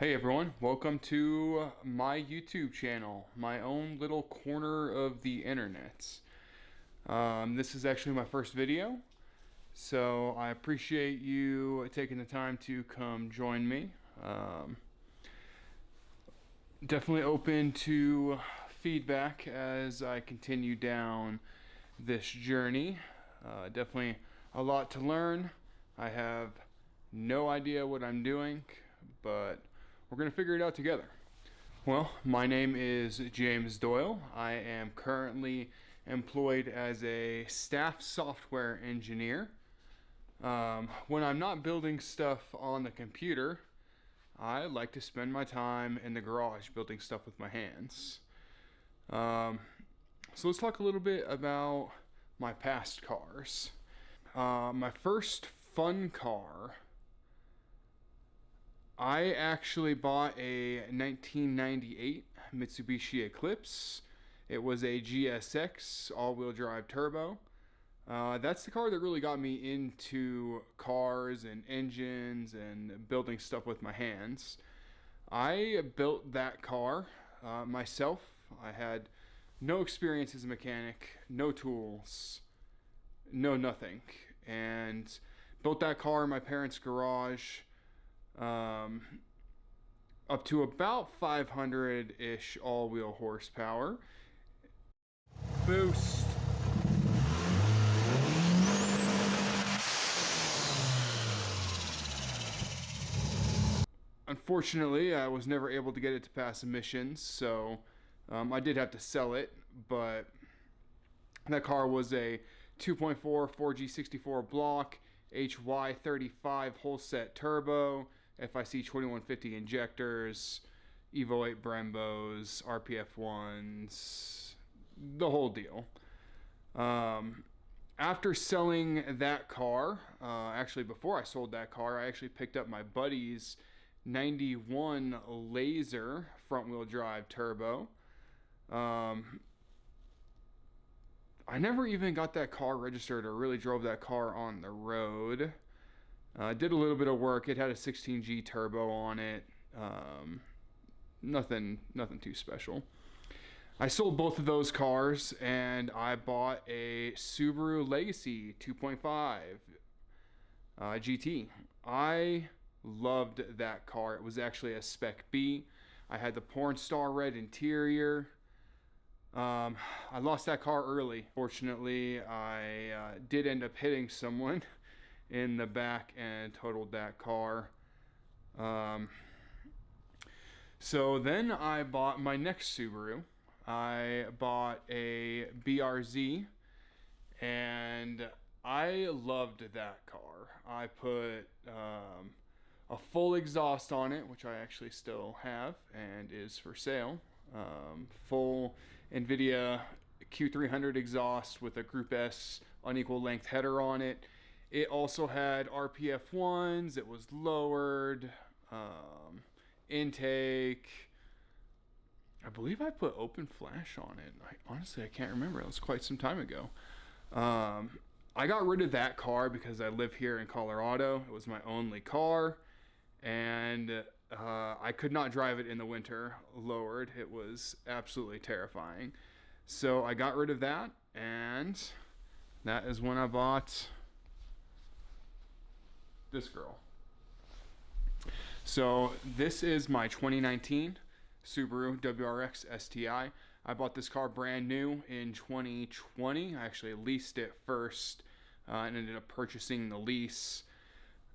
Hey everyone, welcome to my YouTube channel, my own little corner of the internet. This is actually my first video, so I appreciate you taking the time to come join me. Definitely open to feedback as I continue down this journey. Definitely a lot to learn. I have no idea what I'm doing, but we're going to figure it out together. Well, my name is James Doyle. I am currently employed as a staff software engineer. When I'm not building stuff on the computer, I like to spend my time in the garage building stuff with my hands. So let's talk a little bit about my past cars. My first fun car, I actually bought a 1998 Mitsubishi Eclipse. It was a GSX all-wheel drive turbo. That's the car that really got me into cars and engines and building stuff with my hands. I built that car myself. I had no experience as a mechanic, no tools, no nothing, and built that car in my parents' garage. Um, Up to about 500-ish all-wheel horsepower. Boost. Unfortunately, I was never able to get it to pass emissions, so I did have to sell it, but that car was a 2.4 4G64 block, HY35 whole set turbo, FIC 2150 injectors, Evo 8 Brembos, RPF 1s, the whole deal. After selling that car, actually before I sold that car, I actually picked up my buddy's 91 Laser front wheel drive turbo. I never even got that car registered or really drove that car on the road. Did a little bit of work. It had a 16G turbo on it. Nothing too special. I sold both of those cars and I bought a Subaru Legacy 2.5 GT. I loved that car. It was actually a Spec B. I had the porn star red interior. I lost that car early. Fortunately, I did end up hitting someone in the back and totaled that car. So then I bought my next Subaru. I bought a BRZ and I loved that car. I put a full exhaust on it, which I actually still have and is for sale. Full NVIDIA Q300 exhaust with a Group S unequal length header on it. It also had RPF 1s. It was lowered. Intake. I believe I put open flash on it. Honestly, I can't remember. It was quite some time ago. I got rid of that car because I live here in Colorado. It was my only car, and I could not drive it in the winter lowered. It was absolutely terrifying. So I got rid of that, and that is when I bought this girl. So this is my 2019 Subaru WRX STI. I bought this car brand new in 2020. I actually leased it first and ended up purchasing the lease.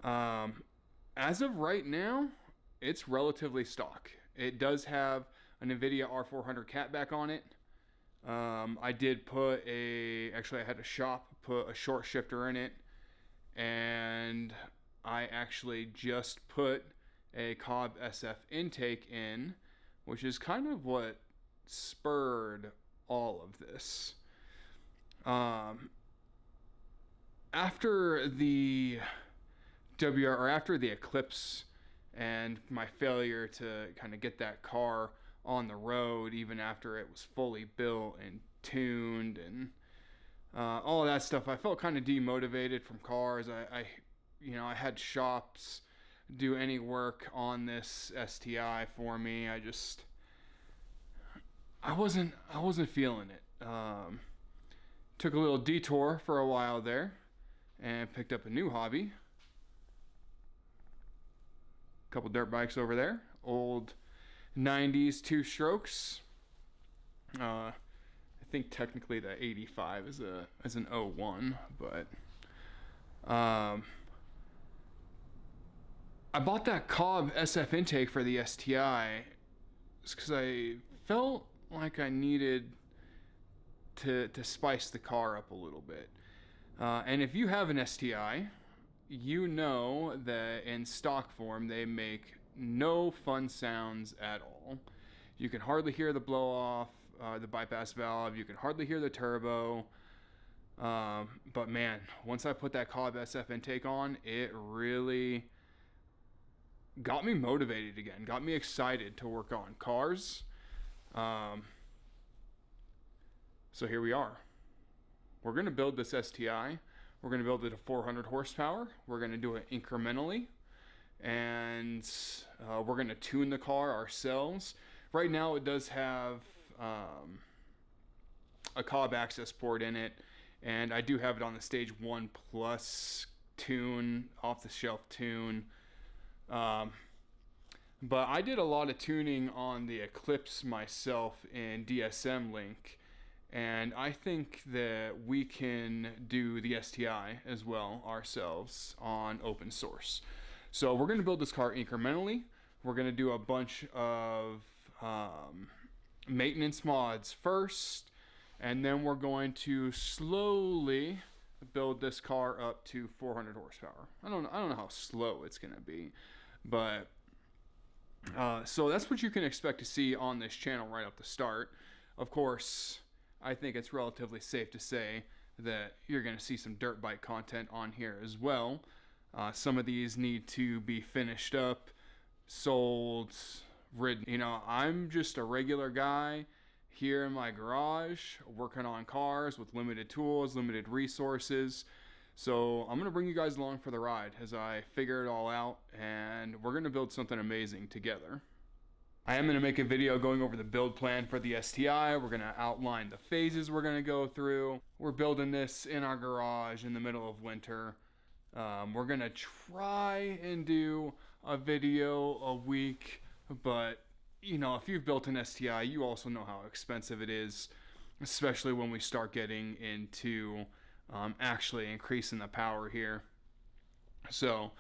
As of right now, it's relatively stock. It does have an NVIDIA R400 catback on it. I did put actually I had a shop put a short shifter in it, and I actually just put a Cobb SF intake in, which is kind of what spurred all of this. After the after the Eclipse and my failure to kind of get that car on the road, even after it was fully built and tuned and all of that stuff, I felt kind of demotivated from cars. I had shops do any work on this STI for me. I wasn't feeling it. Took a little detour for a while there and picked up a new hobby. Couple dirt bikes over there, old 90s two strokes. I think technically the 85 is an 01, but I bought that Cobb SF intake for the STI because I felt like I needed to spice the car up a little bit. And if you have an STI, you know that in stock form they make no fun sounds at all. You can hardly hear the blow off, the bypass valve. You can hardly hear the turbo. But man, once I put that Cobb SF intake on, it really got me motivated again, got me excited to work on cars. So here we are. We're going to build this STI. We're going to build it to 400 horsepower. We're going to do it incrementally. And we're going to tune the car ourselves. Right now it does have a Cobb access port in it. And I do have it on the Stage 1 Plus tune, off-the-shelf tune. But I did a lot of tuning on the Eclipse myself in DSM Link. And I think that we can do the STI as well ourselves on open source. So we're going to build this car incrementally. We're going to do a bunch of maintenance mods first. And then we're going to slowly build this car up to 400 horsepower. I don't know how slow it's going to be. But so that's what you can expect to see on this channel right off the start. Of course, I think it's relatively safe to say that you're going to see some dirt bike content on here as well. Some of these need to be finished up, sold, ridden. You know, I'm just a regular guy here in my garage working on cars with limited tools, limited resources. So I'm going to bring you guys along for the ride as I figure it all out, and we're going to build something amazing together. I am going to make a video going over the build plan for the STI. We're going to outline the phases we're going to go through. We're building this in our garage in the middle of winter. We're going to try and do a video a week, but you know, if you've built an STI, you also know how expensive it is, especially when we start getting into actually increasing the power here. So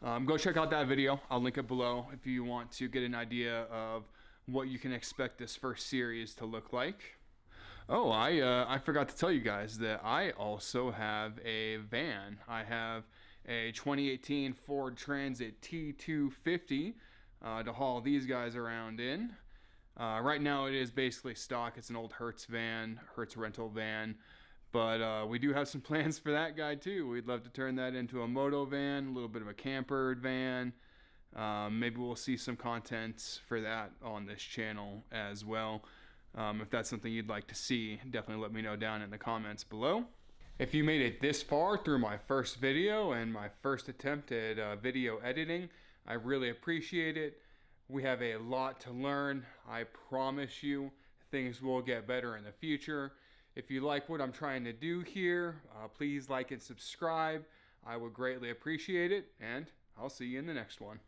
go check out that video. I'll link it below if you want to get an idea of what you can expect this first series to look like. Oh, I forgot to tell you guys that I also have a van. I have a 2018 Ford Transit T250 to haul these guys around in. Right now it is basically stock. It's an old Hertz van, Hertz rental van. But we do have some plans for that guy too. We'd love to turn that into a moto van, a little bit of a camper van. Maybe we'll see some content for that on this channel as well. If that's something you'd like to see, definitely let me know down in the comments below. If you made it this far through my first video and my first attempt at video editing, I really appreciate it. We have a lot to learn. I promise you things will get better in the future. If you like what I'm trying to do here, please like and subscribe. I would greatly appreciate it, and I'll see you in the next one.